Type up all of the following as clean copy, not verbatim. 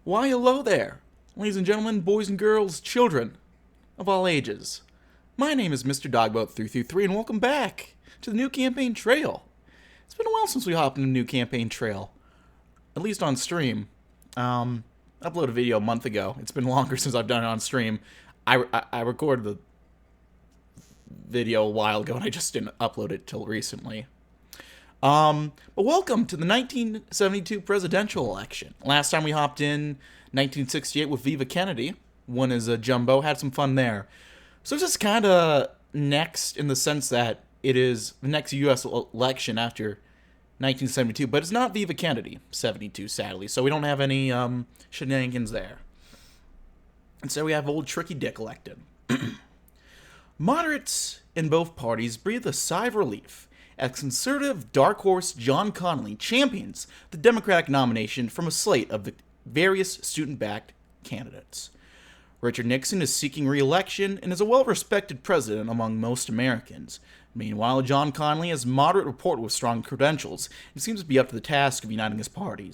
Why, hello there, ladies and gentlemen, boys and girls, children of all ages. My name is Mr. Dogboat333, and welcome back to the New Campaign Trail. It's been a while since we hopped into the New Campaign Trail, at least on stream. I uploaded a video a month ago. It's been longer since I've done it on stream. I recorded the video a while ago, and I just didn't upload it till recently. But welcome to the 1972 presidential election. Last time we hopped in 1968 with Viva Kennedy, won as a jumbo, had some fun there. So it's just kind of next in the sense that it is the next U.S. election after 1972, but it's not Viva Kennedy 72, sadly, so we don't have any shenanigans there. And so we have old Tricky Dick elected. Moderates in both parties breathe a sigh of relief as conservative dark horse John Connally champions the Democratic nomination from a slate of the various student-backed candidates. Richard Nixon is seeking re-election and is a well-respected president among most Americans. Meanwhile, John Connally has moderate report with strong credentials and seems to be up to the task of uniting his party.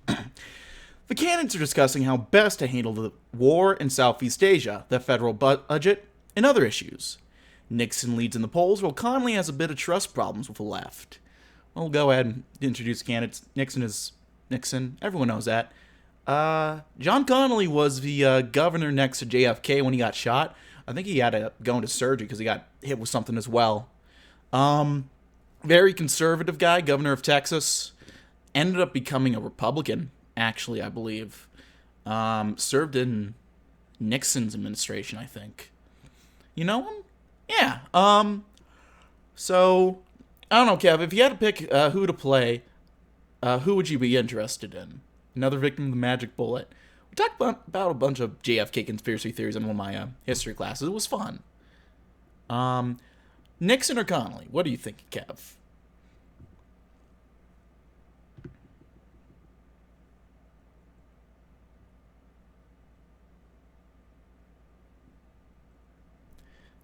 The candidates are discussing how best to handle the war in Southeast Asia, the federal budget, and other issues. Nixon leads in the polls, while Connally has a bit of trust problems with the left. We'll go ahead and introduce candidates. Nixon is Nixon. Everyone knows that. John Connally was the governor next to JFK when he got shot. I think he had to go into surgery because he got hit with something as well. Very conservative guy, governor of Texas. Ended up becoming a Republican, actually, I believe. Served in Nixon's administration, I think. You know him? Yeah. So, I don't know, Kev, if you had to pick who to play, who would you be interested in? Another victim of the magic bullet. We talked about a bunch of JFK conspiracy theories in one of my history classes. It was fun. Nixon or Connally? What do you think, Kev?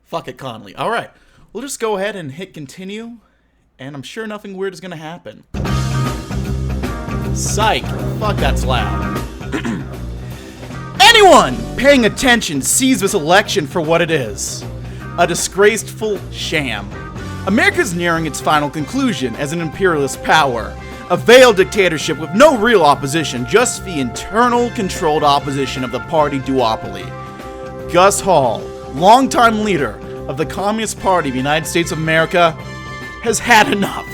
Fuck it, Connally. Alright, we'll just go ahead and hit continue, and I'm sure nothing weird is gonna happen. Psych. Fuck, that's loud. Anyone paying attention sees this election for what it is. A disgraceful sham. America's nearing its final conclusion as an imperialist power. A veiled dictatorship with no real opposition, just the internal controlled opposition of the party duopoly. Gus Hall, longtime leader of the Communist Party of the United States of America, has had enough.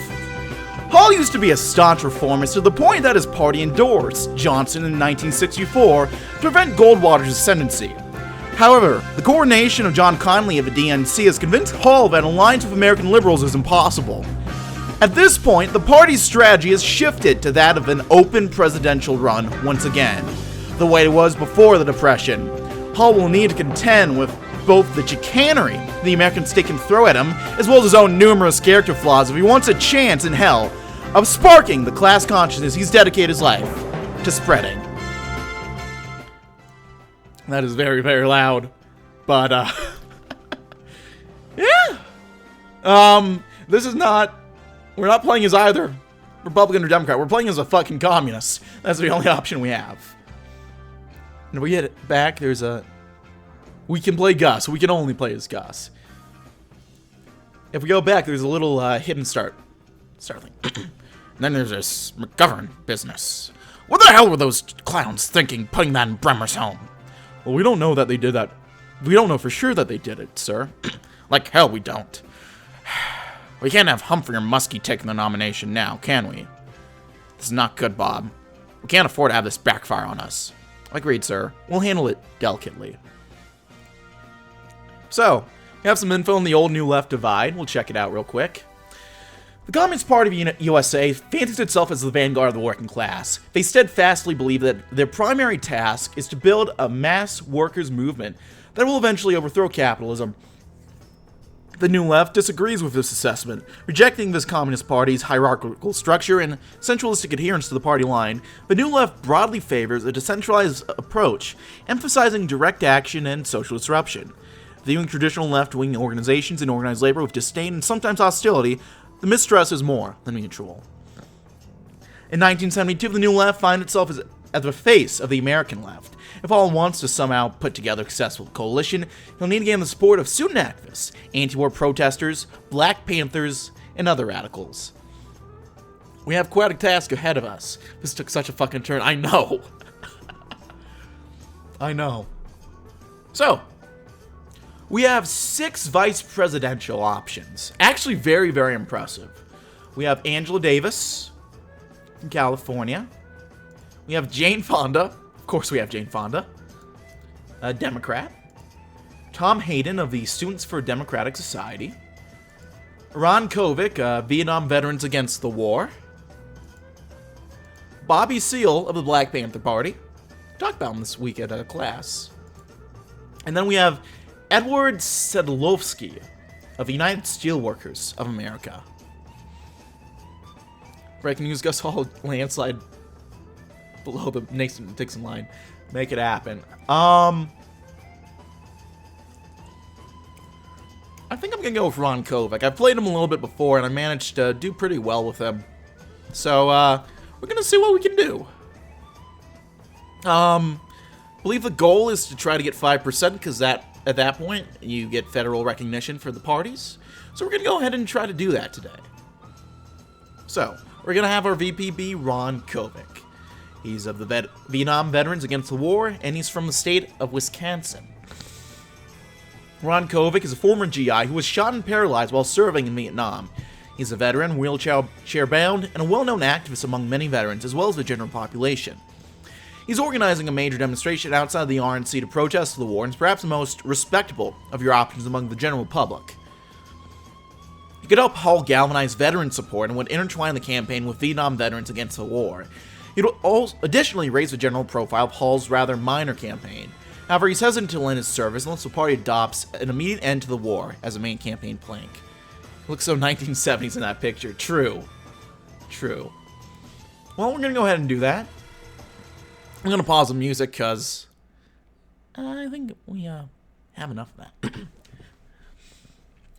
Hall used to be a staunch reformist to the point that his party endorsed Johnson in 1964 to prevent Goldwater's ascendancy. However, the coronation of John Connally of the DNC has convinced Hall that an alliance with American liberals is impossible. At this point, the party's strategy has shifted to that of an open presidential run once again, the way it was before the Depression. Hall will need to contend with both the chicanery the American state can throw at him, as well as his own numerous character flaws if he wants a chance in hell of sparking the class consciousness he's dedicated his life to spreading. That is very, very loud, but, yeah. This is not, we're not playing as either Republican or Democrat, we're playing as a fucking communist. That's the only option we have. And if we get it back, there's a, we can play Gus. We can only play as Gus. If we go back, there's a little hidden start thing. And then there's this McGovern business. What the hell were those clowns thinking, putting that in Bremer's home? Well, we don't know that they did that. We don't know for sure that they did it, sir. Like hell we don't. We can't have Humphrey or Muskie taking the nomination now, can we? This is not good, Bob. We can't afford to have this backfire on us. Agreed, sir. We'll handle it delicately. So, we have some info on the old-new left divide. We'll check it out real quick. The Communist Party of USA fancies itself as the vanguard of the working class. They steadfastly believe that their primary task is to build a mass workers' movement that will eventually overthrow capitalism. The New Left disagrees with this assessment, rejecting this Communist Party's hierarchical structure and centralistic adherence to the party line. The New Left broadly favors a decentralized approach, emphasizing direct action and social disruption. Viewing traditional left-wing organizations and organized labor with disdain and sometimes hostility, the mistrust is more than mutual. In 1972, the New Left found itself as as the face of the American left. If Hall wants to somehow put together a successful coalition, he'll need to gain the support of student activists, anti-war protesters, Black Panthers, and other radicals. We have quite a task ahead of us. This took such a fucking turn. I know. I know. So, we have 6 vice presidential options. Actually very, very impressive. We have Angela Davis from California. We have Jane Fonda. Of course we have Jane Fonda. A Democrat. Tom Hayden of the Students for Democratic Society. Ron Kovic, Vietnam Veterans Against the War. Bobby Seale of the Black Panther Party. Talked about him this week at a class. And then we have Edward Sedlowski of the United Steelworkers of America. Breaking news, Gus Hall landslide below the Nixon line. Make it happen. I think I'm going to go with Ron Kovic. I've played him a little bit before, and I managed to do pretty well with him. So, we're going to see what we can do. I believe the goal is to try to get 5%, because at that point, you get federal recognition for the parties. So we're going to go ahead and try to do that today. So, we're going to have our VP be Ron Kovic. He's of the Vietnam Veterans Against the War, and he's from the state of Wisconsin. Ron Kovic is a former GI who was shot and paralyzed while serving in Vietnam. He's a veteran, wheelchair-bound, and a well-known activist among many veterans, as well as the general population. He's organizing a major demonstration outside the RNC to protest the war, and is perhaps the most respectable of your options among the general public. He could help Hall galvanize veteran support and would intertwine the campaign with Vietnam Veterans Against the War. He would also additionally raise the general profile of Hall's rather minor campaign. However, he's hesitant to end his service unless the party adopts an immediate end to the war as a main campaign plank. It looks so 1970s in that picture. True. True. Well, we're going to go ahead and do that. I'm going to pause the music because I think we have enough of that.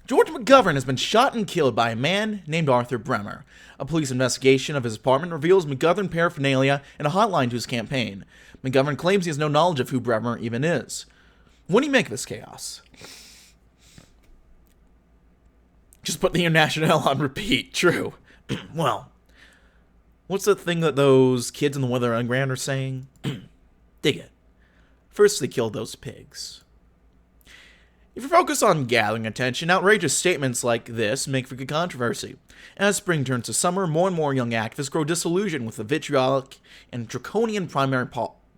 George McGovern has been shot and killed by a man named Arthur Bremer. A police investigation of his apartment reveals McGovern paraphernalia and a hotline to his campaign. McGovern claims he has no knowledge of who Bremer even is. What do you make of this chaos? Just put the International on repeat. True. Well, what's the thing that those kids in the Weather Underground are saying? Dig it. First, they killed those pigs. If you focus on gathering attention, outrageous statements like this make for good controversy. As spring turns to summer, more and more young activists grow disillusioned with the vitriolic and draconian primary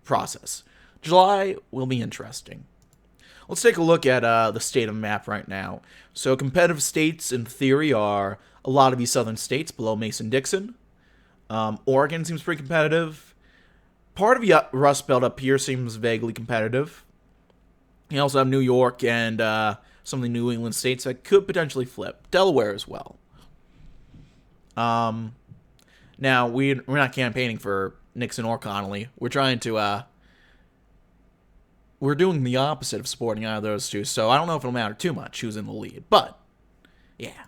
process. July will be interesting. Let's take a look at the state of the map right now. So competitive states, in theory, are a lot of these southern states below Mason-Dixon. Oregon seems pretty competitive. Part of the Rust Belt up here seems vaguely competitive. You also have New York and some of the New England states that could potentially flip. Delaware as well. Now, we're not campaigning for Nixon or Connally. We're trying to, we're doing the opposite of supporting either of those two, so I don't know if it'll matter too much who's in the lead. But, yeah.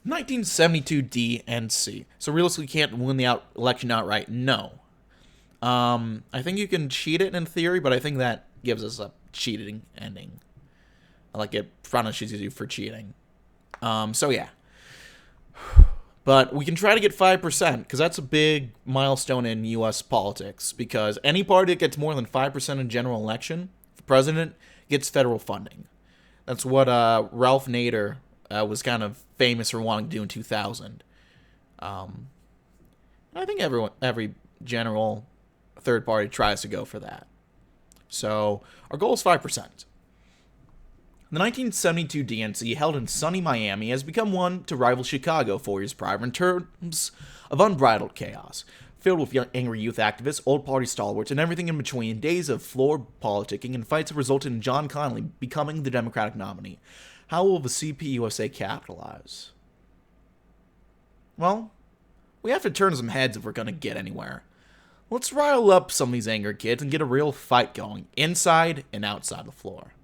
1972 DNC. So realistically, you can't win the election outright. No. I think you can cheat it in theory, but I think that gives us a cheating ending. Like it punishes you for cheating. So yeah. But we can try to get 5%, because that's a big milestone in U.S. politics, because any party that gets more than 5% in general election for president gets federal funding. That's what Ralph Nader was kind of famous for wanting to do in 2000. I think every general third party tries to go for that. So our goal is 5%. The 1972 DNC, held in sunny Miami, has become one to rival Chicago 4 years prior in terms of unbridled chaos. Filled with young, angry youth activists, old party stalwarts, and everything in between, days of floor politicking and fights have resulted in John Connally becoming the Democratic nominee. How will the CPUSA capitalize? Well, we have to turn some heads if we're going to get anywhere. Let's rile up some of these angered kids and get a real fight going, inside and outside the floor.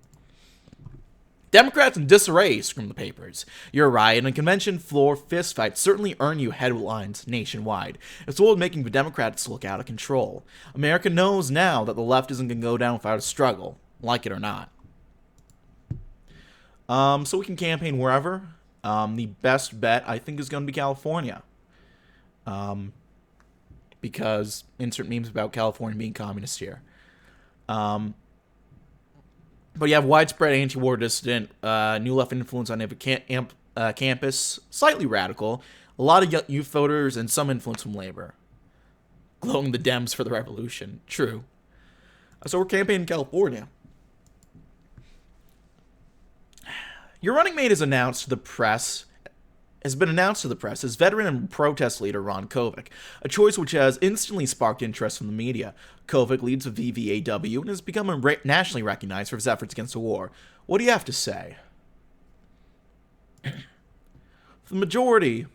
Democrats in disarray, scream the papers. Your riot and convention floor fistfights certainly earn you headlines nationwide. It's all making the Democrats look out of control. America knows now that the left isn't going to go down without a struggle, like it or not. So we can campaign wherever. The best bet, I think, is going to be California. Because insert memes about California being communist here. But you have widespread anti-war dissident, new left influence on every campus, slightly radical, a lot of youth voters, and some influence from labor. Glowing the Dems for the revolution. True. So we're campaigning in California. Your running mate has been announced to the press as veteran and protest leader Ron Kovic, a choice which has instantly sparked interest from the media. Kovic leads the VVAW and has become nationally recognized for his efforts against the war. What do you have to say? For the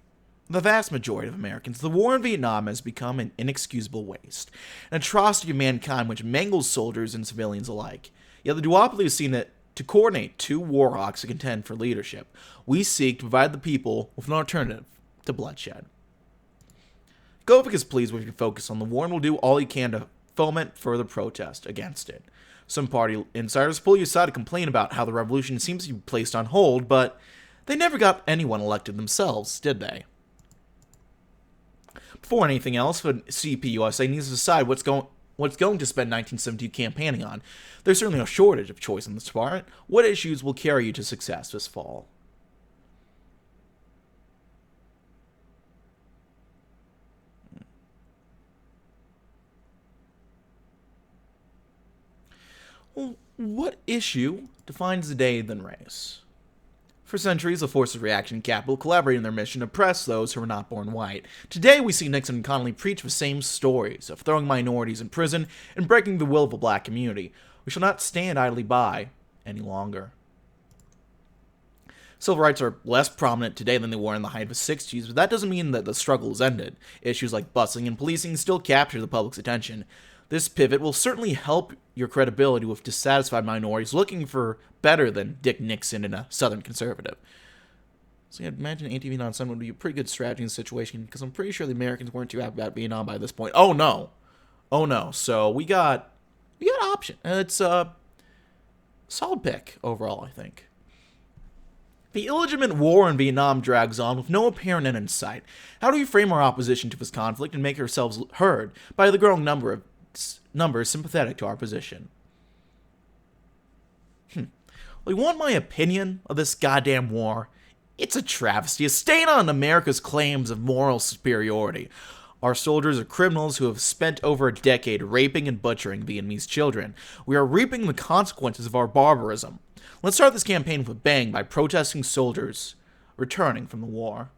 vast majority of Americans, the war in Vietnam has become an inexcusable waste, an atrocity of mankind which mangles soldiers and civilians alike. Yet the duopoly has seen it to coordinate two war hawks to contend for leadership. We seek to provide the people with an alternative to bloodshed. Kovic is pleased with your focus on the war and will do all he can to foment further protest against it. Some party insiders pull you aside to complain about how the revolution seems to be placed on hold, but they never got anyone elected themselves, did they? Before anything else, the CPUSA needs to decide what's going to spend 1972 campaigning on. There's certainly no shortage of choice in this department. What issues will carry you to success this fall? Well, what issue defines the day than race? For centuries, the forces of reaction and capital collaborated in their mission to oppress those who were not born white. Today, we see Nixon and Connally preach the same stories of throwing minorities in prison and breaking the will of the black community. We shall not stand idly by any longer. Civil rights are less prominent today than they were in the height of the 60s, but that doesn't mean that the struggle has ended. Issues like busing and policing still capture the public's attention. This pivot will certainly help your credibility with dissatisfied minorities looking for better than Dick Nixon and a Southern conservative. So yeah, imagine ATV on Sun would be a pretty good strategy in the situation, because I'm pretty sure the Americans weren't too happy about Vietnam by this point. Oh no. So we got option. And it's a solid pick overall, I think. The illegitimate war in Vietnam drags on with no apparent end in sight. How do we frame our opposition to this conflict and make ourselves heard by the growing numbers sympathetic to our position? Well, you want my opinion of this goddamn war? It's a travesty, a stain on America's claims of moral superiority. Our soldiers are criminals who have spent over a decade raping and butchering Vietnamese children. We are reaping the consequences of our barbarism. Let's start this campaign with a bang by protesting soldiers returning from the war.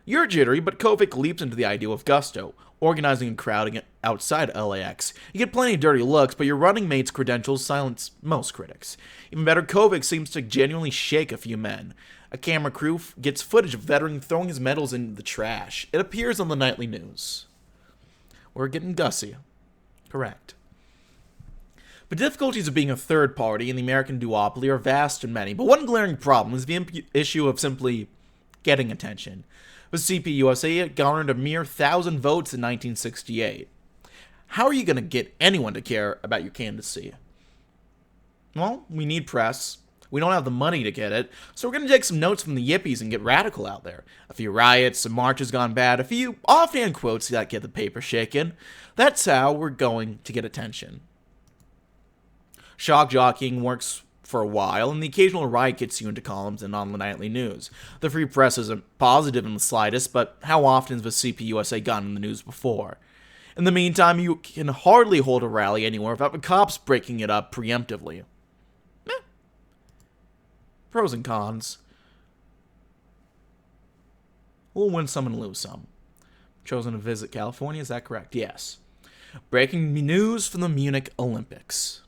You're jittery, but Kovic leaps into the idea with gusto, organizing and crowding outside LAX. You get plenty of dirty looks, but your running mate's credentials silence most critics. Even better, Kovic seems to genuinely shake a few men. A camera crew gets footage of veteran throwing his medals in the trash. It appears on the nightly news. We're getting Gussie. Correct. The difficulties of being a third party in the American duopoly are vast and many, but one glaring problem is the issue of simply getting attention. The CPUSA garnered a mere 1,000 votes in 1968. How are you going to get anyone to care about your candidacy? Well, we need press. We don't have the money to get it, so we're going to take some notes from the yippies and get radical out there. A few riots, some marches gone bad, a few offhand quotes that get the paper shaken. That's how we're going to get attention. Shock jockeying works for a while, and the occasional riot gets you into columns and on the nightly news. The free press isn't positive in the slightest, but how often has the CPUSA gotten in the news before? In the meantime, you can hardly hold a rally anywhere without the cops breaking it up preemptively. Pros and cons. We'll win some and lose some. Chosen to visit California, is that correct? Yes. Breaking news from the Munich Olympics.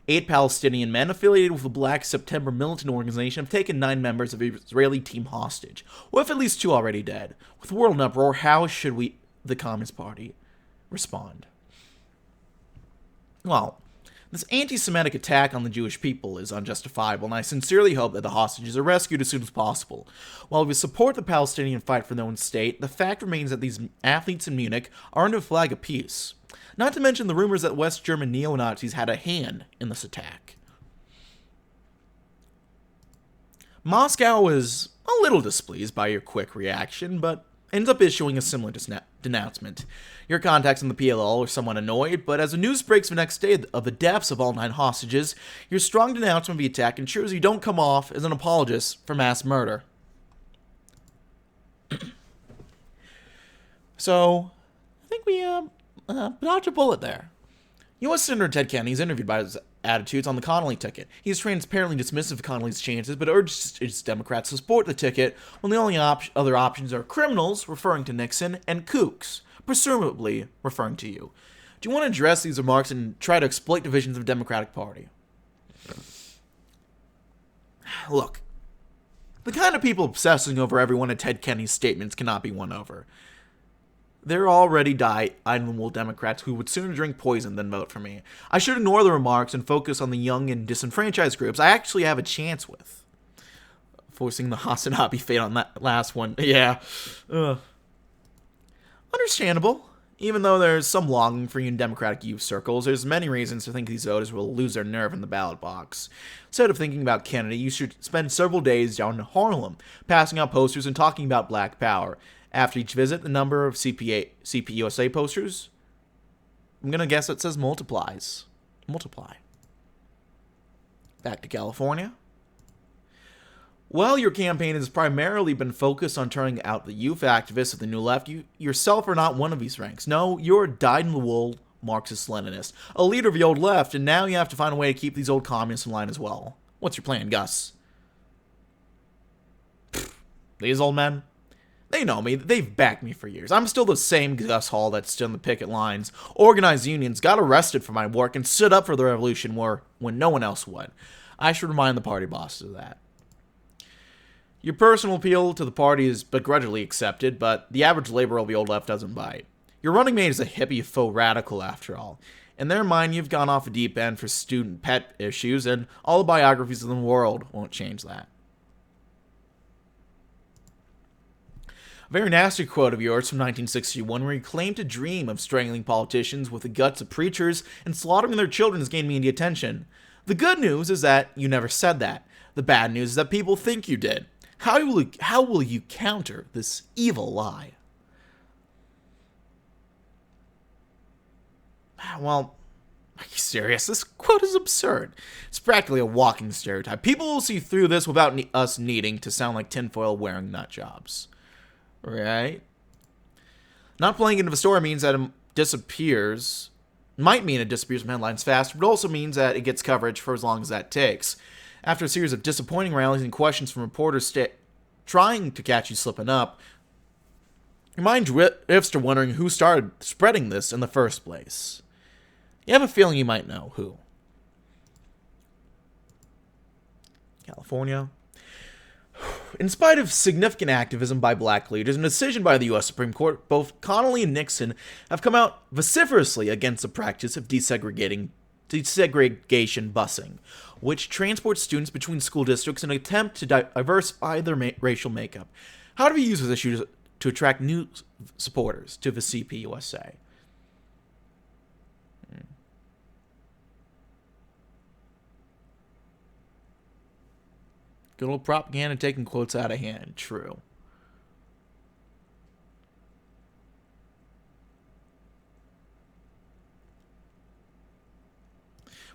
8 Palestinian men affiliated with the Black September militant organization have taken 9 members of the Israeli team hostage, with at least 2 already dead. With the world in uproar, how should the Communist Party respond? Well, This anti-Semitic attack on the Jewish people is unjustifiable, and I sincerely hope that the hostages are rescued as soon as possible. While we support the Palestinian fight for their own state, the fact remains that these athletes in Munich are under a flag of peace. Not to mention the rumors that West German neo-Nazis had a hand in this attack. Moscow is a little displeased by your quick reaction, but ends up issuing a similar denouncement. Your contacts in the PLO are somewhat annoyed, but as the news breaks the next day of the deaths of all 9 hostages, your strong denouncement of the attack ensures you don't come off as an apologist for mass murder. So, I think we dodged a bullet there. U.S. Senator Ted Kennedy is interviewed by his attitudes on the Connally ticket. He is transparently dismissive of Connally's chances, but urges his Democrats to support the ticket when the only other options are criminals, referring to Nixon, and kooks, presumably referring to you. Do you want to address these remarks and try to exploit divisions of the Democratic Party? Look, the kind of people obsessing over every one of Ted Kennedy's statements cannot be won over. There are already dyed-in-the-wool Democrats who would sooner drink poison than vote for me. I should ignore the remarks and focus on the young and disenfranchised groups I actually have a chance with. Forcing the Hasanabi fate on that last one. Yeah. Understandable. Even though there's some longing for you in Democratic youth circles, there's many reasons to think these voters will lose their nerve in the ballot box. Instead of thinking about Kennedy, you should spend several days down in Harlem, passing out posters and talking about Black Power. After each visit, the number of CPUSA posters, I'm going to guess it says multiplies. Multiply. Back to California. While your campaign has primarily been focused on turning out the youth activists of the New Left, you yourself are not one of these ranks. No, you're a dyed-in-the-wool Marxist-Leninist, a leader of the old left, and now you have to find a way to keep these old communists in line as well. What's your plan, Gus? These old men? They know me. They've backed me for years. I'm still the same Gus Hall that stood on the picket lines, organized unions, got arrested for my work, and stood up for the revolution when no one else would. I should remind the party bosses of that. Your personal appeal to the party is begrudgingly accepted, but the average laborer of the old left doesn't bite. Your running mate is a hippie faux radical, after all. In their mind, you've gone off a deep end for student pet issues, and all the biographies in the world won't change that. A very nasty quote of yours from 1961 where you claim to dream of strangling politicians with the guts of preachers and slaughtering their children has gained media attention. The good news is that you never said that. The bad news is that people think you did. How will you counter this evil lie? Well, are you serious? This quote is absurd. It's practically a walking stereotype. People will see through this without us needing to sound like tinfoil wearing nut jobs. Right? Not playing into the story means that it disappears. Might mean it disappears from headlines faster, but also means that it gets coverage for as long as that takes. After a series of disappointing rallies and questions from reporters trying to catch you slipping up, your mind drifts to wondering who started spreading this in the first place. You have a feeling you might know who. California. In spite of significant activism by black leaders and a decision by the U.S. Supreme Court, both Connally and Nixon have come out vociferously against the practice of desegregation busing, which transports students between school districts in an attempt to diversify their racial makeup. How do we use this issue to attract new supporters to the CPUSA? Good old propaganda taking quotes out of hand. True.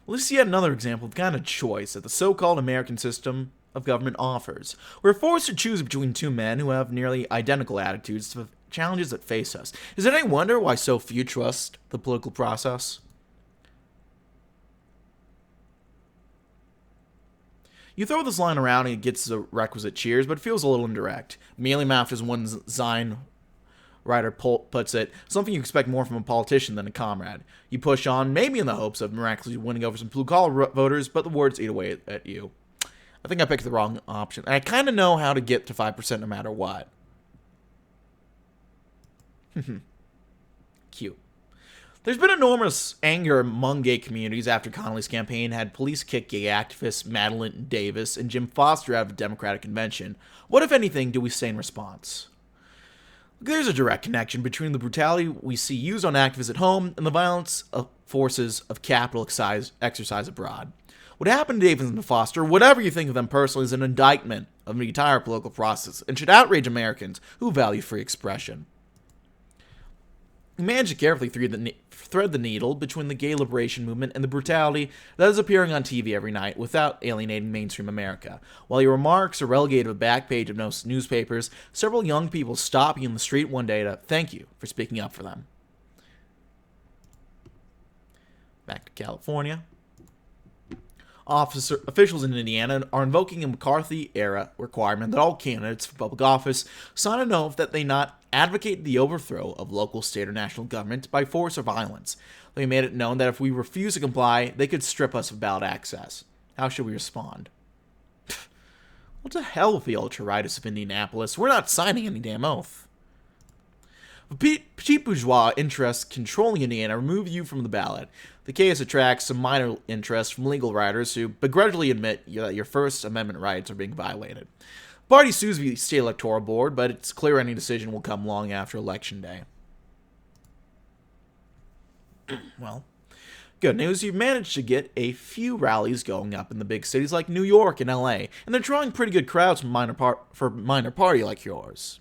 Well, this is yet another example of the kind of choice that the so-called American system of government offers. We're forced to choose between two men who have nearly identical attitudes to the challenges that face us. Is it any wonder why so few trust the political process? You throw this line around and it gets the requisite cheers, but it feels a little indirect. Mealy-mouthed as one Zine writer puts it, something you expect more from a politician than a comrade. You push on, maybe in the hopes of miraculously winning over some blue-collar voters, but the words eat away at you. I think I picked the wrong option. And I kind of know how to get to 5% no matter what. Cute. There's been enormous anger among gay communities after Connally's campaign had police kick gay activists Madeline Davis and Jim Foster out of the Democratic Convention. What, if anything, do we say in response? There's a direct connection between the brutality we see used on activists at home and the violence of forces of capital exercise abroad. What happened to Davis and Foster, whatever you think of them personally, is an indictment of the entire political process and should outrage Americans who value free expression. He managed to carefully thread the needle between the gay liberation movement and the brutality that is appearing on TV every night without alienating mainstream America. While your remarks are relegated to the back page of most newspapers, several young people stopped you in the street one day to thank you for speaking up for them. Back to California. Officials in Indiana are invoking a McCarthy-era requirement that all candidates for public office sign an oath that they not advocate the overthrow of local, state, or national government by force or violence. They made it known that if we refuse to comply, they could strip us of ballot access. How should we respond? What the hell with the ultra-rightists of Indianapolis? We're not signing any damn oath. Petit bourgeois interests controlling Indiana remove you from the ballot. The case attracts some minor interest from legal writers who begrudgingly admit that your First Amendment rights are being violated. The party sues the state electoral board, but it's clear any decision will come long after Election Day. Well, good news, you've managed to get a few rallies going up in the big cities like New York and LA, and they're drawing pretty good crowds for minor party like yours.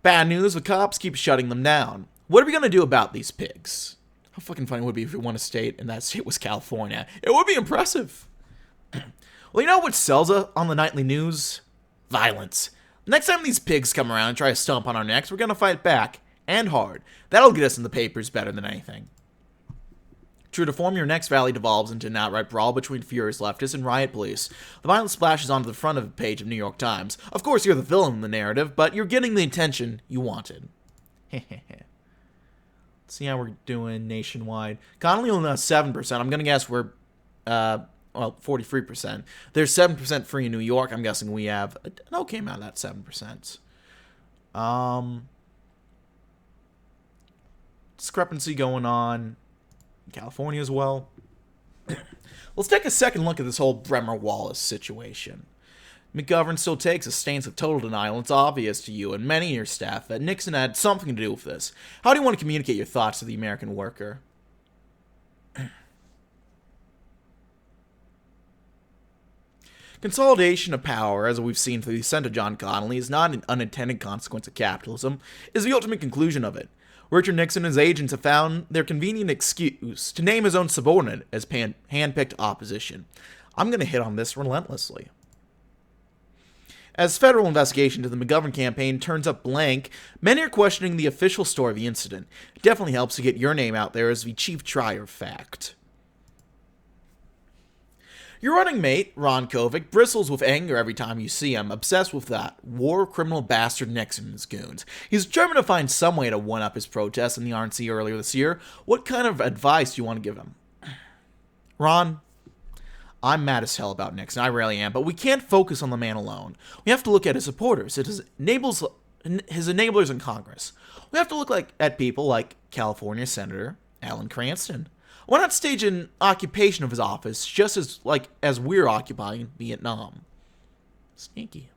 Bad news, the cops keep shutting them down. What are we going to do about these pigs? How fucking funny would it be if we won a state and that state was California? It would be impressive. Well, you know what sells on the nightly news? Violence. Next time these pigs come around and try to stomp on our necks, we're going to fight back, and hard. That'll get us in the papers better than anything. True to form, your next rally devolves into an outright brawl between furious leftists and riot police. The violence splashes onto the front of the page of New York Times. Of course, you're the villain in the narrative, but you're getting the attention you wanted. Let's see how we're doing nationwide. Connally only has 7%. I'm going to guess we're, 43%. There's 7% free in New York. I'm guessing we have an okay amount of that 7%. Discrepancy going on California as well. Let's take a second look at this whole Bremer-Wallace situation. McGovern still takes a stance of total denial. It's obvious to you and many of your staff that Nixon had something to do with this. How do you want to communicate your thoughts to the American worker? Consolidation of power, as we've seen through the ascent of John Connally, is not an unintended consequence of capitalism. It is the ultimate conclusion of it. Richard Nixon and his agents have found their convenient excuse to name his own subordinate as hand-picked opposition. I'm going to hit on this relentlessly. As federal investigation to the McGovern campaign turns up blank, many are questioning the official story of the incident. It definitely helps to get your name out there as the chief trier of fact. Your running mate, Ron Kovic, bristles with anger every time you see him, obsessed with that war criminal bastard Nixon and his goons. He's determined to find some way to one-up his protests in the RNC earlier this year. What kind of advice do you want to give him? Ron, I'm mad as hell about Nixon, I really am, but we can't focus on the man alone. We have to look at his supporters, his enablers in Congress. We have to look at people like California Senator Alan Cranston. Why not stage an occupation of his office just as we're occupying Vietnam? Sneaky.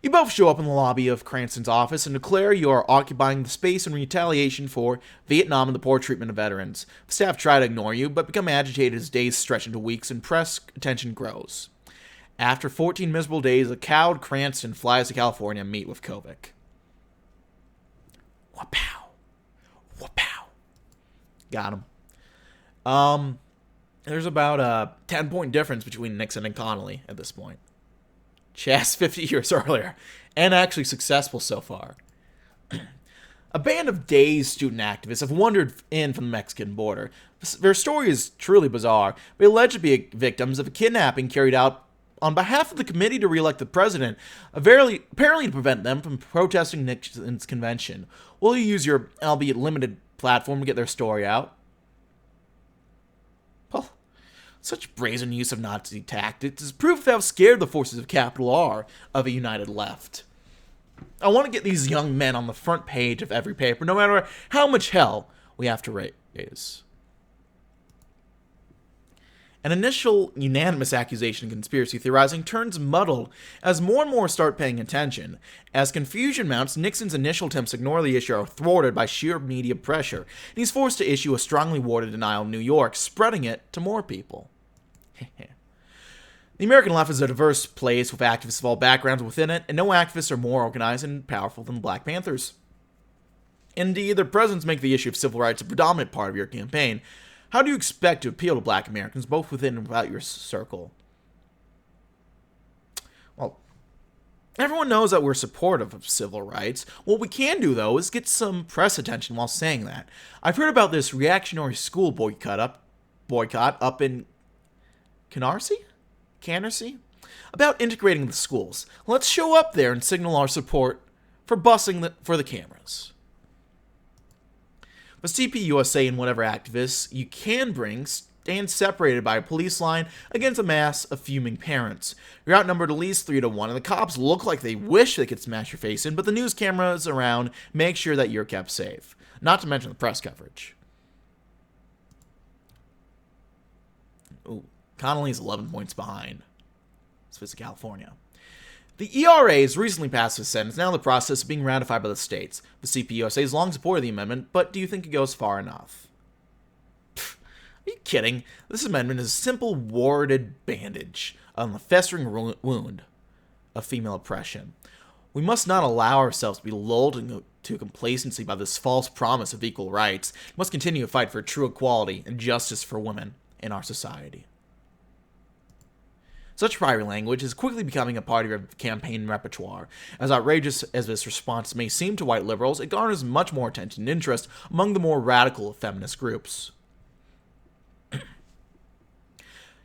You both show up in the lobby of Cranston's office and declare you are occupying the space in retaliation for Vietnam and the poor treatment of veterans. The staff try to ignore you, but become agitated as days stretch into weeks and press attention grows. After 14 miserable days, a cowed Cranston flies to California to meet with Kovic. Wapow. Wapow. Got him. There's about a 10-point difference between Nixon and Connally at this point. Chess 50 years earlier, and actually successful so far. A band of dazed student activists have wandered in from the Mexican border. Their story is truly bizarre. They allege to be victims of a kidnapping carried out on behalf of the committee to re-elect the president, apparently to prevent them from protesting Nixon's convention. Will you use your, albeit limited, platform to get their story out? Well, such brazen use of Nazi tactics is proof of how scared the forces of capital are of a united left. I want to get these young men on the front page of every paper, no matter how much hell we have to raise. An initial unanimous accusation of conspiracy theorizing turns muddled as more and more start paying attention. As confusion mounts, Nixon's initial attempts to ignore the issue are thwarted by sheer media pressure, and he's forced to issue a strongly worded denial in New York, spreading it to more people. The American left is a diverse place with activists of all backgrounds within it, and no activists are more organized and powerful than the Black Panthers. Indeed, their presidents make the issue of civil rights a predominant part of your campaign. How do you expect to appeal to Black Americans, both within and without your circle? Well, everyone knows that we're supportive of civil rights. What we can do, though, is get some press attention while saying that. I've heard about this reactionary school boycott up in Canarsie? About integrating the schools. Let's show up there and signal our support for busing for the cameras. But CPUSA and whatever activists you can bring stand separated by a police line against a mass of fuming parents. You're outnumbered at least 3-1, and the cops look like they wish they could smash your face in, but the news cameras around make sure that you're kept safe. Not to mention the press coverage. Ooh, Connally's 11 points behind. Let's visit California. The ERA has recently passed the Senate. It's now in the process of being ratified by the states. The CPUSA has long supported the amendment, but do you think it goes far enough? Pfft, are you kidding? This amendment is a simple warded bandage on the festering wound of female oppression. We must not allow ourselves to be lulled to complacency by this false promise of equal rights. We must continue to fight for true equality and justice for women in our society. Such fiery language is quickly becoming a part of your campaign repertoire. As outrageous as this response may seem to white liberals, it garners much more attention and interest among the more radical feminist groups.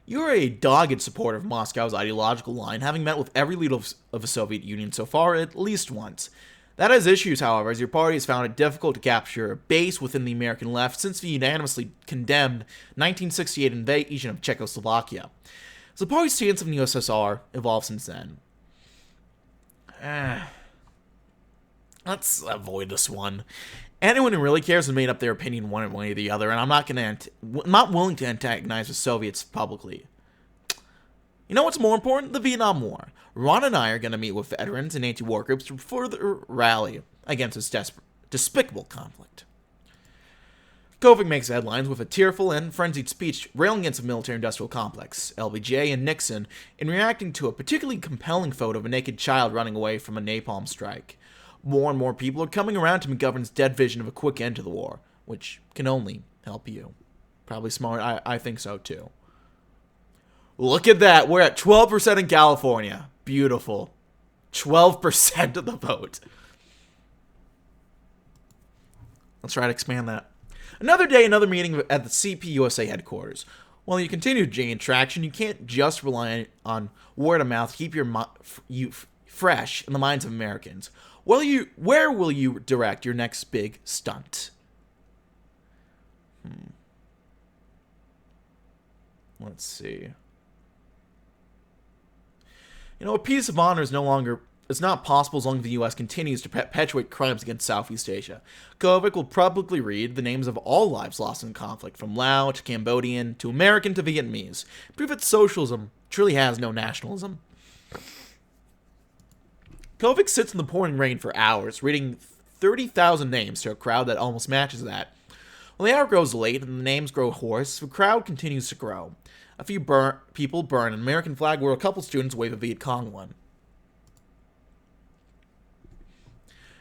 You are a dogged supporter of Moscow's ideological line, having met with every leader of the Soviet Union so far at least once. That has issues, however, as your party has found it difficult to capture a base within the American left since the unanimously condemned 1968 invasion of Czechoslovakia. So the party's stance of the USSR evolved since then. Let's avoid this one. Anyone who really cares has made up their opinion one way or the other, and I'm not willing to antagonize the Soviets publicly. You know what's more important? The Vietnam War. Ron and I are going to meet with veterans and anti-war groups to further rally against this despicable conflict. Kovic makes headlines with a tearful and frenzied speech railing against the military-industrial complex, LBJ, and Nixon in reacting to a particularly compelling photo of a naked child running away from a napalm strike. More and more people are coming around to McGovern's dead vision of a quick end to the war, which can only help you. Probably smart. I think so, too. Look at that. We're at 12% in California. Beautiful. 12% of the vote. Let's try to expand that. Another day, another meeting at the CPUSA headquarters. While you continue to gain traction, you can't just rely on word of mouth to keep you fresh in the minds of Americans. Where will you direct your next big stunt? Let's see. You know, a peace of honor it's not possible as long as the U.S. continues to perpetuate crimes against Southeast Asia. Kovic will publicly read the names of all lives lost in the conflict, from Lao to Cambodian to American to Vietnamese. Prove that socialism truly has no nationalism. Kovic sits in the pouring rain for hours, reading 30,000 names to a crowd that almost matches that. When the hour grows late and the names grow hoarse, the crowd continues to grow. A few people burn an American flag where a couple students wave a Viet Cong one.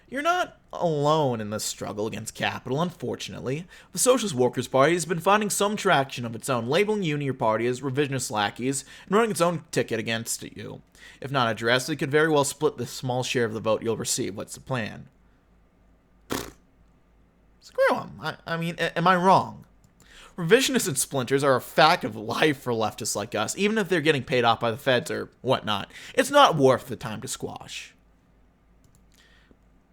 You're not alone in this struggle against capital, unfortunately. The Socialist Workers' Party has been finding some traction of its own, labeling you and your party as revisionist lackeys and running its own ticket against you. If not addressed, it could very well split the small share of the vote you'll receive. What's the plan? Screw them. I mean, am I wrong? Revisionists and splinters are a fact of life for leftists like us, even if they're getting paid off by the feds or whatnot. It's not worth the time to squash.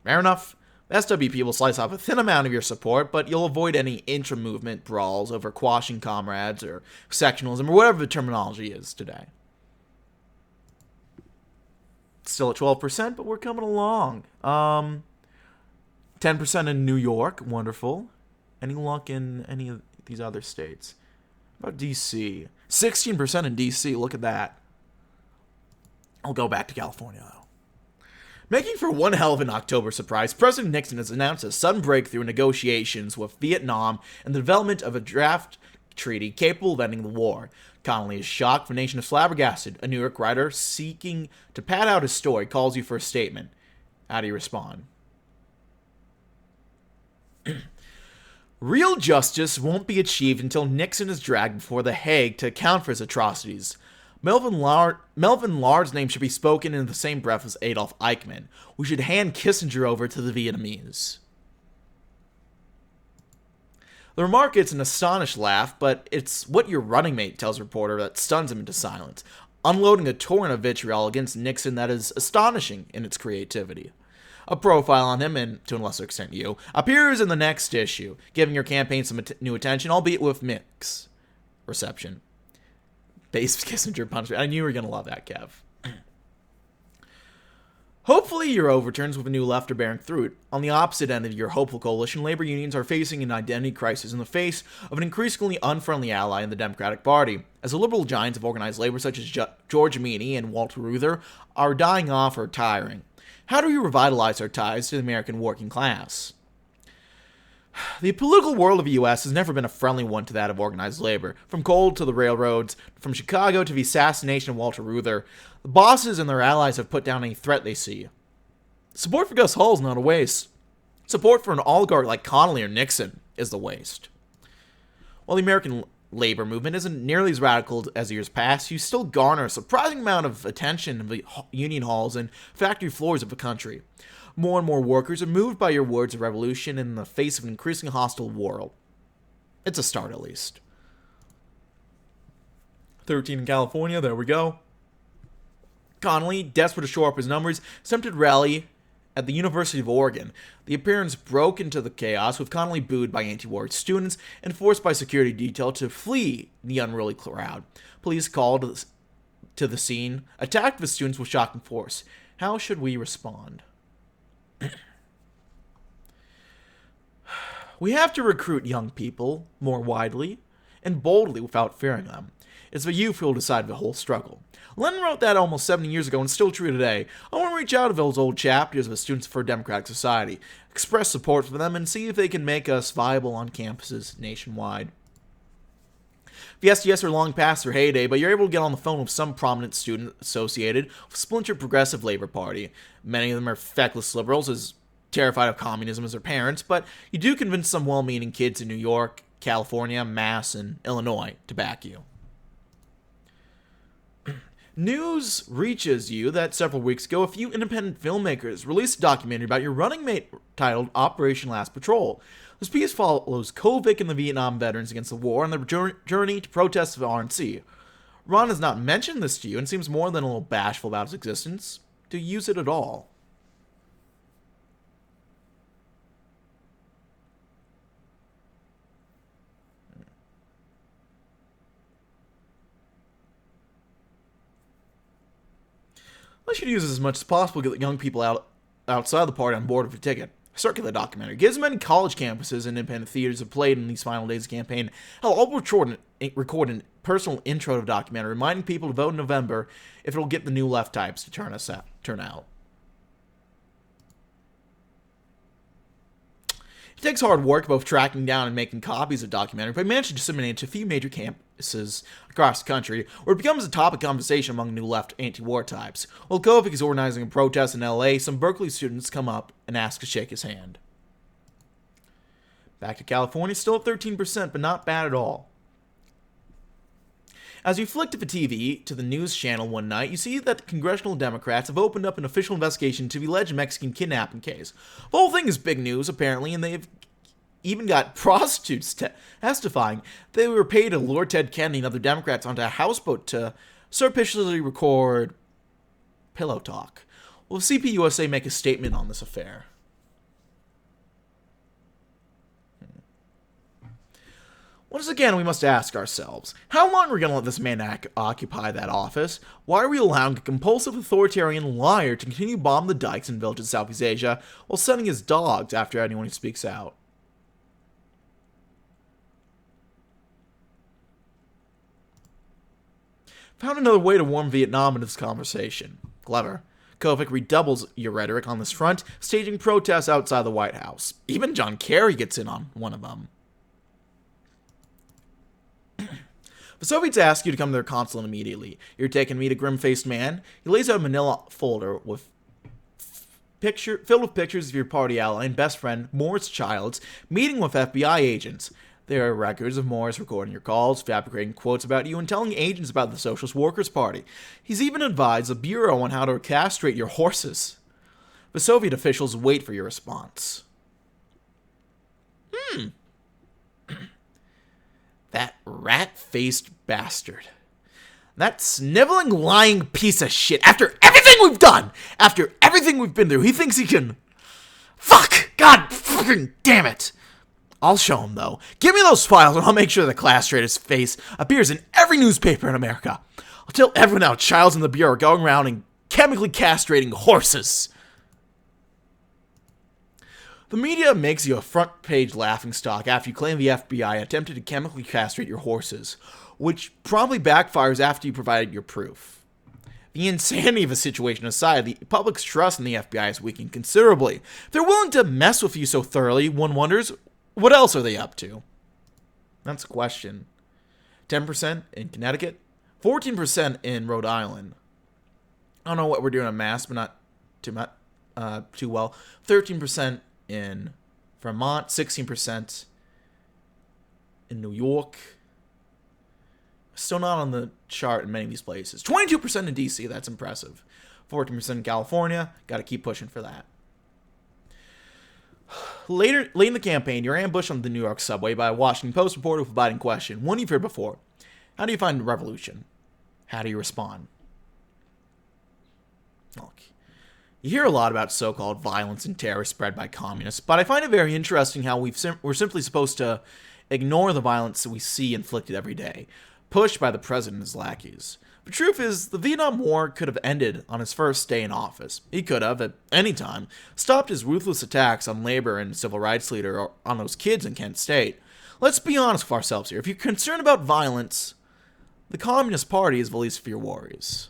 Fair enough. The SWP will slice off a thin amount of your support, but you'll avoid any intra-movement brawls over quashing comrades or sectionalism or whatever the terminology is today. Still at 12%, but we're coming along. 10% in New York. Wonderful. Any luck in any of these other states? How about D.C.? 16% in D.C. Look at that. I'll go back to California, though. Making for one hell of an October surprise, President Nixon has announced a sudden breakthrough in negotiations with Vietnam and the development of a draft treaty capable of ending the war. Connally is shocked, the nation is flabbergasted. A New York writer seeking to pad out his story calls you for a statement. How do you respond? Real justice won't be achieved until Nixon is dragged before The Hague to account for his atrocities. Melvin Lard's name should be spoken in the same breath as Adolf Eichmann. We should hand Kissinger over to the Vietnamese. The remark gets an astonished laugh, but it's what your running mate tells a reporter that stuns him into silence, unloading a torrent of vitriol against Nixon that is astonishing in its creativity. A profile on him, and to a lesser extent you, appears in the next issue, giving your campaign some new attention, albeit with mixed reception. Base Kissinger punishment. I knew you were going to love that, Kev. Hopefully your overturns with a new left are bearing fruit. On the opposite end of your hopeful coalition, labor unions are facing an identity crisis in the face of an increasingly unfriendly ally in the Democratic Party. As the liberal giants of organized labor such as George Meany and Walter Reuther are dying off or retiring. How do we revitalize our ties to the American working class? The political world of the U.S. has never been a friendly one to that of organized labor. From coal to the railroads, from Chicago to the assassination of Walter Reuther, the bosses and their allies have put down any threat they see. Support for Gus Hall is not a waste. Support for an oligarch like Connally or Nixon is the waste. While the American labor movement isn't nearly as radical as years past, you still garner a surprising amount of attention in the union halls and factory floors of the country. More and more workers are moved by your words of revolution in the face of an increasingly hostile world. It's a start, at least. 13 in California, there we go. Connally, desperate to shore up his numbers, attempted rally at the University of Oregon. The appearance broke into the chaos, with Connally booed by anti-war students and forced by security detail to flee the unruly crowd. Police called to the scene, attacked the students with shocking force. How should we respond? We have to recruit young people more widely and boldly without fearing them. It's the youth who will decide the whole struggle. Lenin wrote that almost 70 years ago and still true today. I want to reach out to those old chapters of the Students for a Democratic Society, express support for them, and see if they can make us viable on campuses nationwide. The SDS are long past their heyday, but you're able to get on the phone with some prominent student associated with splintered Progressive Labor Party. Many of them are feckless liberals, as terrified of communism as their parents, but you do convince some well-meaning kids in New York, California, Mass, and Illinois to back you. News reaches you that several weeks ago, a few independent filmmakers released a documentary about your running mate titled Operation Last Patrol. This piece follows Kovic and the Vietnam veterans against the war on their journey to protest the RNC. Ron has not mentioned this to you and seems more than a little bashful about its existence. Do you use it at all? I should use this as much as possible to get young people outside the party on board with a ticket. Circular documentary gives many college campuses and independent theaters have played in these final days of the campaign. Hell, I'll record a personal intro to the documentary, reminding people to vote in November if it'll get the new left types to turn out. It takes hard work both tracking down and making copies of the documentary, but I managed to disseminate it to a few major campuses across the country, where it becomes a topic of conversation among new left anti-war types. While Kovic is organizing a protest in LA, some Berkeley students come up and ask to shake his hand. Back to California, still at 13%, but not bad at all. As you flick to the TV to the news channel one night, you see that the congressional Democrats have opened up an official investigation into the alleged Mexican kidnapping case. The whole thing is big news, apparently, and they've even got prostitutes testifying they were paid to lure Ted Kennedy and other Democrats onto a houseboat to surreptitiously record pillow talk. Will CPUSA make a statement on this affair? Once again, we must ask ourselves, how long are we going to let this man occupy that office? Why are we allowing a compulsive authoritarian liar to continue to bomb the dikes and villages of Southeast Asia while sending his dogs after anyone who speaks out? Found another way to warm Vietnam in this conversation. Clever. Kovic redoubles your rhetoric on this front, staging protests outside the White House. Even John Kerry gets in on one of them. The Soviets ask you to come to their consulate immediately. You're taking to meet a grim-faced man. He lays out a manila folder with filled with pictures of your party ally and best friend, Morris Childs, meeting with FBI agents. There are records of Morris recording your calls, fabricating quotes about you, and telling agents about the Socialist Workers' Party. He's even advised the Bureau on how to castrate your horses. The Soviet officials wait for your response. That rat-faced bastard. That sniveling, lying piece of shit. After everything we've done, after everything we've been through, he thinks he can... Fuck! God fucking damn it! I'll show him, though. Give me those files, and I'll make sure the castrator's face appears in every newspaper in America. I'll tell everyone how Childs and the Bureau are going around and chemically castrating horses. The media makes you a front-page laughingstock after you claim the FBI attempted to chemically castrate your horses, which probably backfires after you provided your proof. The insanity of the situation aside, the public's trust in the FBI is weakening considerably. If they're willing to mess with you so thoroughly, one wonders, what else are they up to? That's a question. 10% in Connecticut, 14% in Rhode Island. I don't know what we're doing in Mass, but not too well. 13% in Vermont, 16% in New York. Still not on the chart in many of these places. 22% in DC, that's impressive. 14% in California, got to keep pushing for that. Late in the campaign, you're ambushed on the New York subway by a Washington Post reporter with a biting question, one you've heard before. How do you find revolution? How do you respond? Look, you hear a lot about so-called violence and terror spread by communists, but I find it very interesting how we're simply supposed to ignore the violence that we see inflicted every day, pushed by the president and his lackeys. The truth is, the Vietnam War could have ended on his first day in office. He could have, at any time, stopped his ruthless attacks on labor and civil rights leader or on those kids in Kent State. Let's be honest with ourselves here. If you're concerned about violence, the Communist Party is the least of your worries.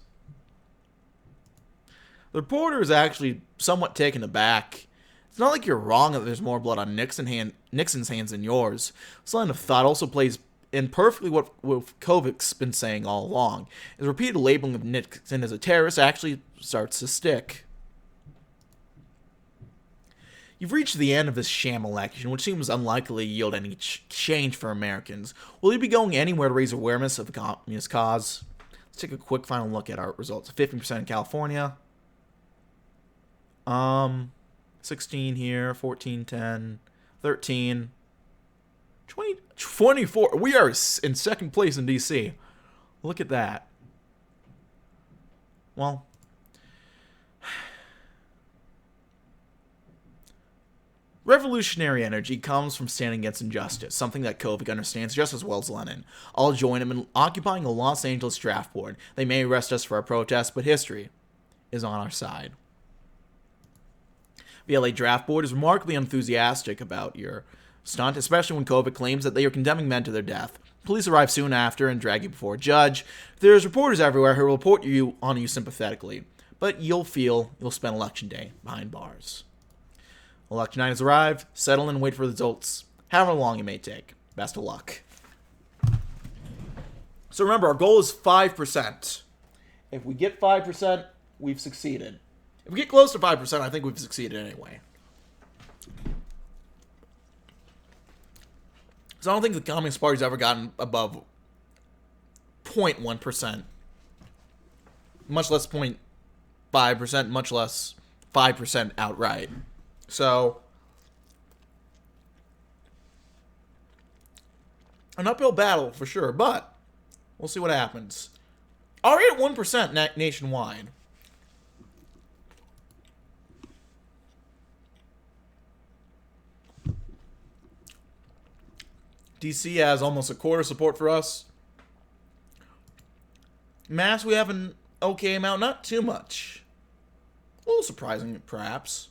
The reporter is actually somewhat taken aback. It's not like you're wrong that there's more blood on Nixon's hands than yours. This line of thought also plays in perfectly what Kovic's been saying all along. His repeated labeling of Nixon as a terrorist actually starts to stick. You've reached the end of this sham election, which seems unlikely to yield any change for Americans. Will you be going anywhere to raise awareness of the communist cause? Let's take a quick final look at our results. 15% in California. 16 here, 14, 10, 13, 20, 24. We are in second place in DC. Look at that. Well, revolutionary energy comes from standing against injustice, something that Kovic understands just as well as Lenin. I'll join him in occupying the Los Angeles draft board. They may arrest us for our protests, but history is on our side. The LA draft board is remarkably enthusiastic about your stunt, especially when Kovic claims that they are condemning men to their death. Police arrive soon after and drag you before a judge. There's reporters everywhere who will report on you sympathetically, but you'll spend election day behind bars. Election night has arrived. Settle in and wait for the results, however long it may take. Best of luck. So remember, our goal is 5%. If we get 5%, we've succeeded. If we get close to 5%, I think we've succeeded anyway. So I don't think the Communist Party's ever gotten above 0.1%. Much less 0.5%, much less 5% outright. So, an uphill battle for sure, but we'll see what happens. Already at 1% nationwide. DC has almost a quarter support for us. Mass, we have an okay amount, not too much. A little surprising, perhaps.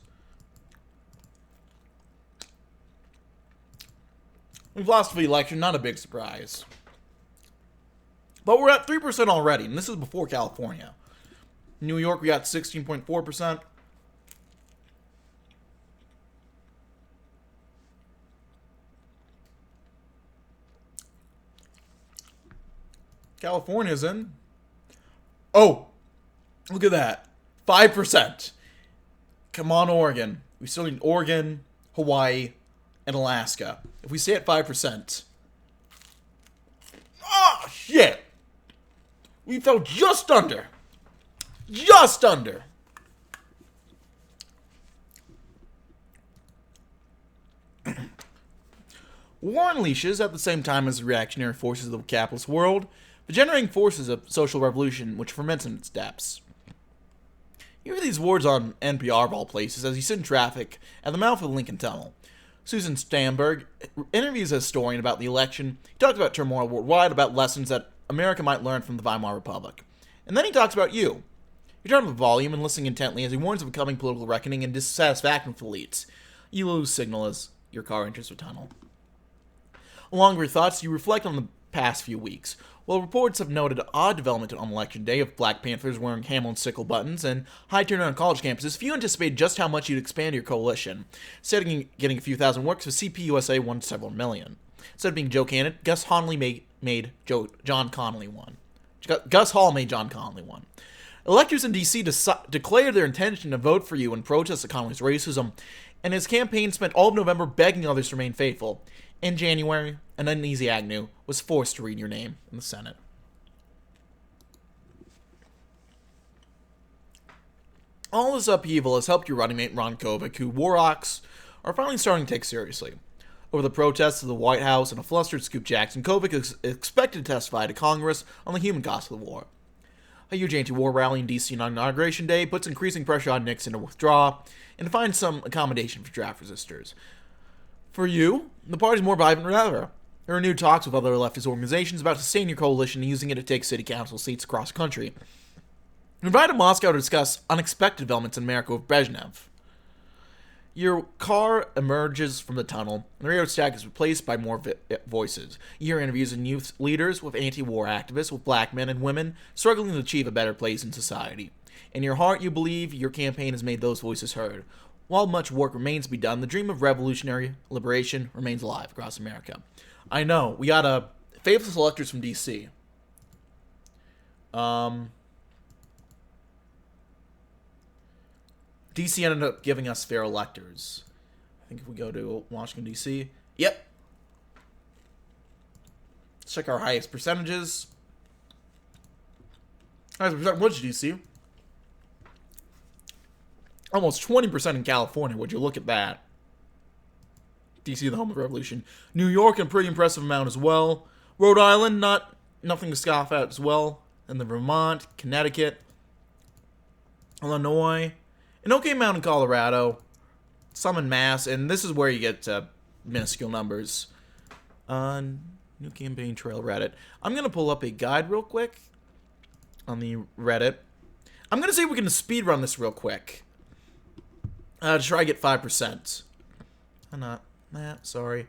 We've lost the election, not a big surprise. But we're at 3% already, and this is before California. New York, we got 16.4%. California's in. Oh, look at that. 5%. Come on, Oregon. We still need Oregon, Hawaii, and Alaska. If we stay at 5%. Oh, shit. We fell just under. Just under. War unleashes, at the same time as the reactionary forces of the capitalist world, the generating forces of social revolution which ferments in its depths. You hear these words on NPR of all places as you sit in traffic at the mouth of the Lincoln Tunnel. Susan Stamberg interviews a historian about the election. He talks about turmoil worldwide, about lessons that America might learn from the Weimar Republic. And then he talks about you. You turn up the volume and listen intently as he warns of a coming political reckoning and dissatisfaction with elites. You lose signal as your car enters the tunnel. Along with your thoughts, you reflect on the past few weeks. While reports have noted odd development on Election Day of Black Panthers wearing camel and sickle buttons and high turnout on college campuses, few anticipated just how much you'd expand your coalition. Instead of getting a few thousand works, the CPUSA won several million. Instead of being Joe candidate, Gus Hall made John Connally one. Gus Hall made John Connally one. Electors in D.C. declared their intention to vote for you in protest of Connally's racism, and his campaign spent all of November begging others to remain faithful. In January, an uneasy Agnew was forced to read your name in the Senate. All this upheaval has helped your running mate Ron Kovic, who war hawks are finally starting to take seriously. Over the protests of the White House and a flustered Scoop Jackson, Kovic is expected to testify to Congress on the human cost of the war. A huge anti-war rally in D.C. on Inauguration Day puts increasing pressure on Nixon to withdraw and to find some accommodation for draft resistors. For you, the party's more vibrant than ever. There are new talks with other leftist organizations about sustaining your coalition and using it to take city council seats across the country. You invited Moscow to discuss unexpected developments in America with Brezhnev. Your car emerges from the tunnel, and the radio stack is replaced by more voices. You hear interviews with youth leaders, with anti-war activists, with black men and women struggling to achieve a better place in society. In your heart, you believe your campaign has made those voices heard. While much work remains to be done, the dream of revolutionary liberation remains alive across America. I know, we got faithless electors from D.C. D.C. ended up giving us fair electors. I think if we go to Washington, D.C. Yep. Let's check our highest percentages. Highest percent was D.C. Almost 20% in California. Would you look at that? D.C., the home of the revolution. New York, a pretty impressive amount as well. Rhode Island, nothing to scoff at as well. And then Vermont, Connecticut, Illinois, an okay amount in Colorado, some in Mass, and this is where you get minuscule numbers. New campaign trail Reddit. I'm going to pull up a guide real quick on the Reddit. I'm going to see if we can speed run this real quick. To try to get 5%. I'm not. Sorry.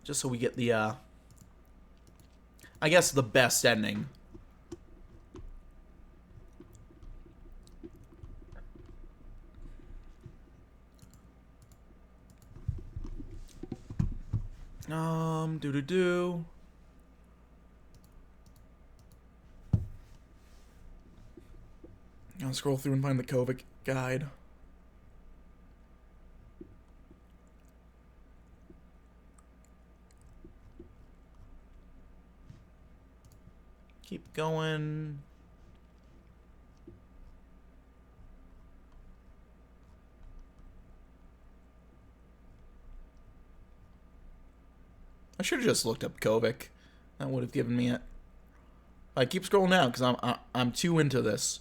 Just so we get the, I guess the best ending. I'll scroll through and find the Kovic guide. Keep going. I should have just looked up Kovic. That would have given me it. I keep scrolling down because I'm too into this.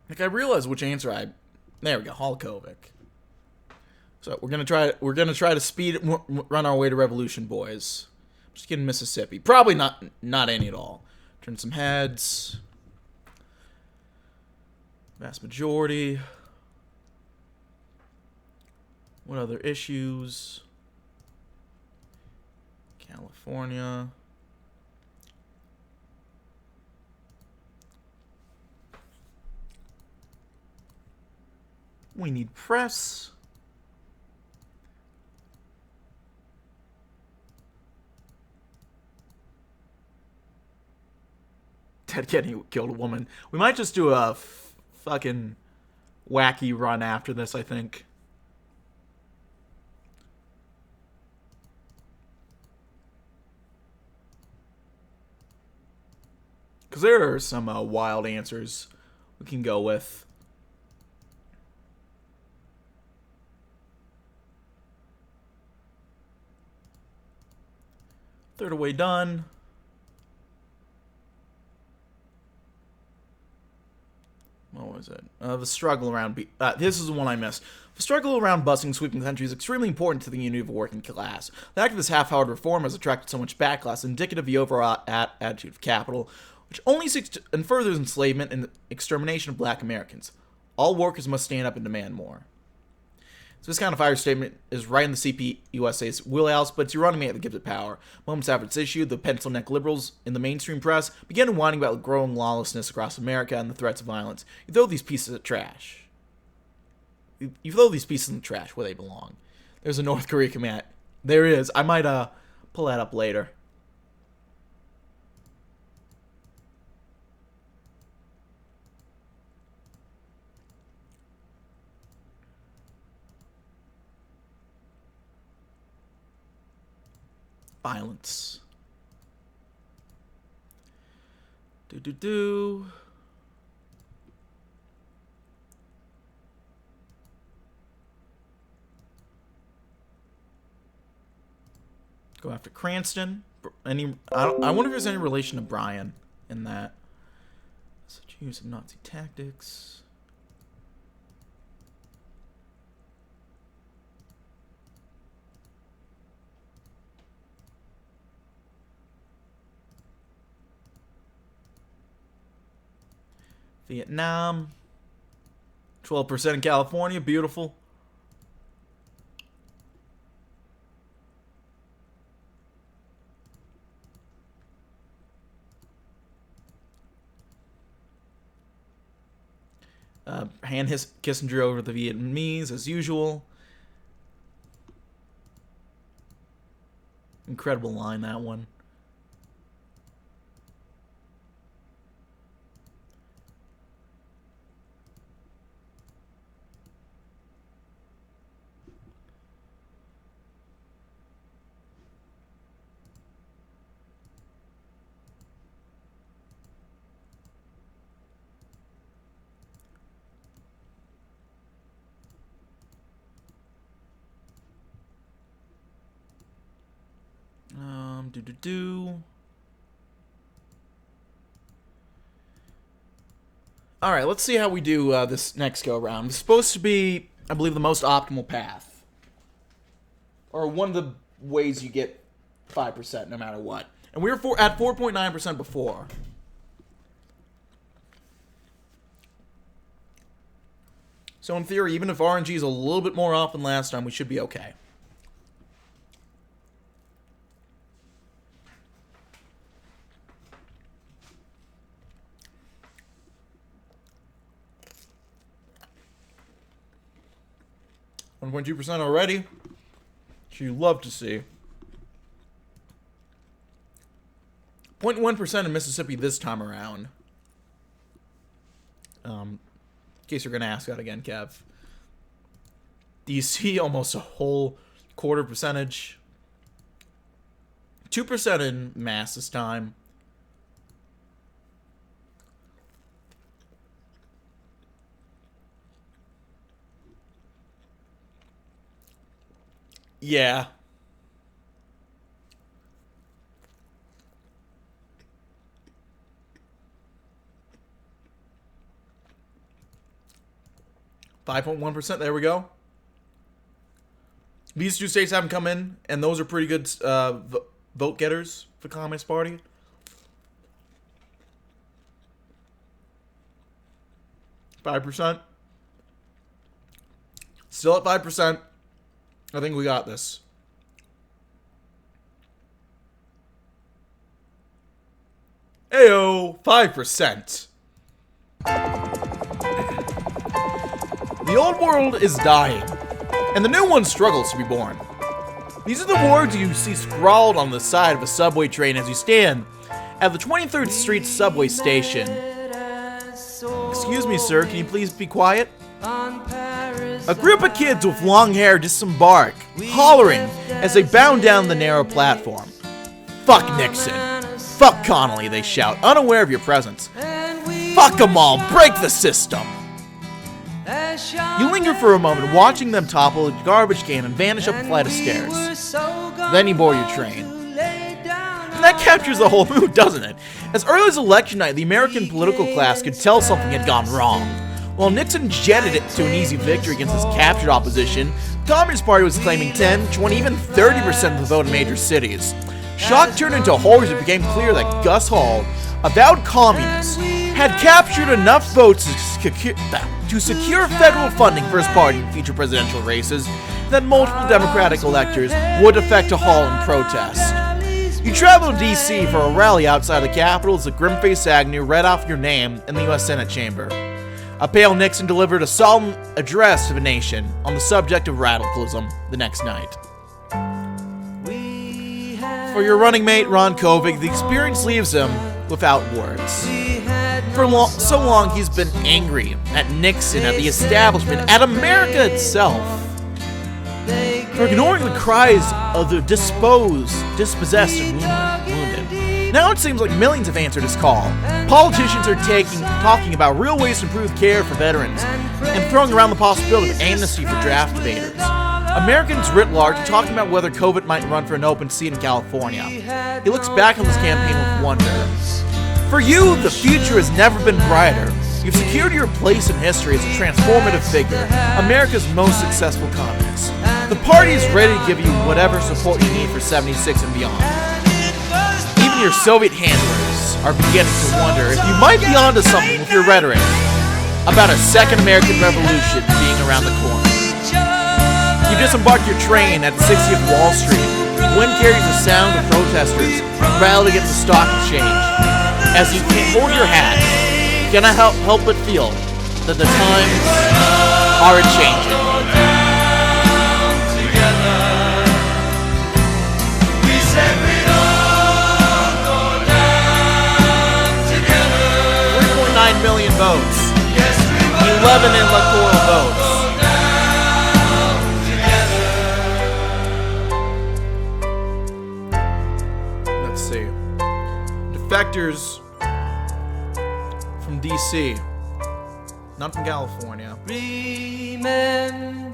Like, I realize which answer I... There we go, Holkovic. So we're gonna try to run our way to revolution, boys. Just kidding, Mississippi. Probably not any at all. Turn some heads. Vast majority. What other issues? California. We need press. Ted Kennedy killed a woman. We might just do a fucking wacky run after this, I think. Because there are some wild answers we can go with. Third away done. What was it? The struggle around... this is the one I missed. The struggle around busing sweeping the country is extremely important to the unity of the working class. The act of this half-hearted reform has attracted so much backlash, indicative of the overall attitude of capital, which only seeks to, and furthers enslavement and the extermination of black Americans. All workers must stand up and demand more. So this kind of fire statement is right in the CPUSA's wheelhouse, but it's ironic that gives it power. Moments after its issued, the pencil-neck liberals in the mainstream press began whining about growing lawlessness across America and the threats of violence. You throw these pieces of trash. You throw these pieces in the trash where they belong. There's a North Korea command. There is. I might pull that up later. Violence. Do. Go after Cranston. I wonder if there's any relation to Brian in that. Such use of Nazi tactics. Vietnam. 12% in California. Beautiful. Hand Kissinger over the Vietnamese as usual. Incredible line, that one. Alright, let's see how we do this next go-around. It's supposed to be, I believe, the most optimal path. Or one of the ways you get 5% no matter what. And we were at 4.9% before. So in theory, even if RNG is a little bit more off than last time, we should be okay. .2% already, which you love to see. 0.1% in Mississippi this time around. In case you're going to ask that again, Kev. DC, almost a whole quarter percentage. 2% in Mass this time. Yeah. 5.1%. There we go. These two states haven't come in, and those are pretty good vote getters for the Communist Party. %. Still at 5%. I think we got this. Ayo, 5%. The old world is dying, and the new one struggles to be born. These are the words you see scrawled on the side of a subway train as you stand at the 23rd Street subway station. Excuse me, sir, can you please be quiet? A group of kids with long hair disembark, hollering as they bound down the narrow platform. Fuck Nixon. Fuck Connally, they shout, unaware of your presence. Fuck them all, break the system. You linger for a moment, watching them topple a garbage can and vanish up a flight of stairs. Then you board your train. And that captures the whole mood, doesn't it? As early as election night, the American political class could tell something had gone wrong. While Nixon jetted it to an easy victory against his captured opposition, the Communist Party was claiming 10, 20, even 30% of the vote in major cities. Shock turned into horror as it became clear that Gus Hall, avowed communist, had captured enough votes to secure federal funding for his party in future presidential races that multiple Democratic electors would defect to Hall in protest. You travel to D.C. for a rally outside the Capitol as the grim-faced Agnew read off your name in the U.S. Senate chamber. A pale Nixon delivered a solemn address to the nation on the subject of radicalism the next night. For your running mate, Ron Kovic, the experience leaves him without words. For so long, he's been angry at Nixon, at the establishment, at America itself, for ignoring the cries of the dispossessed, and wounded. Now it seems like millions have answered his call. Politicians are talking about real ways to improve care for veterans and throwing around the possibility of amnesty for draft debaters. Americans writ large are talking about whether COVID might run for an open seat in California. He looks back on this campaign with wonder. For you, the future has never been brighter. You've secured your place in history as a transformative figure, America's most successful communist. The party is ready to give you whatever support you need for 76 and beyond. Even your Soviet handlers are beginning to wonder if you might be onto something with your rhetoric about a second American Revolution being around the corner. You disembark your train at 60th Wall Street. Wind carries the sound of protesters rallied against the stock exchange. As you hold your hat, you cannot help but feel that the times are a-changing. $3.9 million votes. 11 electoral votes. Defectors from D.C., none from California,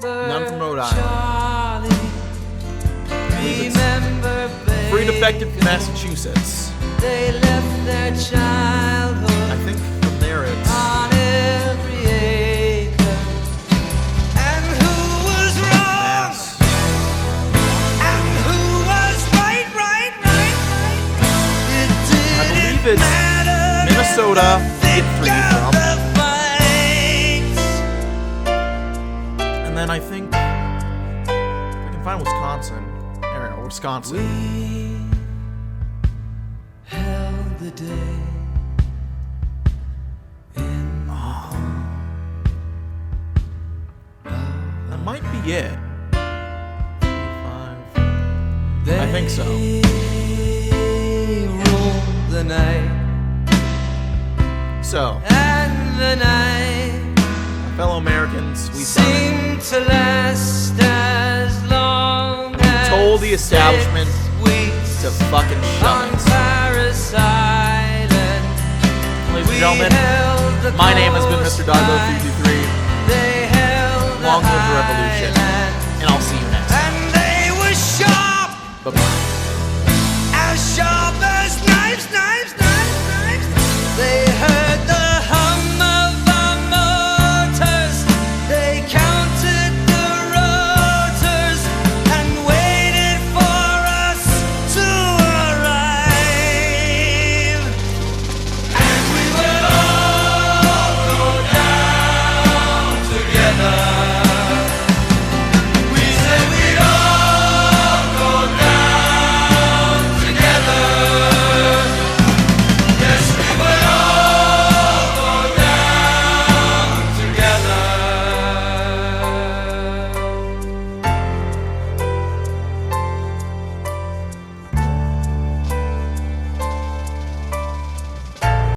none from Rhode Island. Three defected from Massachusetts. They left their childhood. I think from there it's on every acre. And who was wrong? Mass. And who was right. I believe it's Minnesota, get 3 from. And then I think I can find Wisconsin. I don't know, Wisconsin. We held the day. That might be it. 5. I think so. The night. So, and the night, my fellow Americans, we seem to last as long as told the establishment to fucking shut it. Ladies and gentlemen, my name has been Mr. DB333. Long live the revolution, and I'll see you next time. Bye-bye.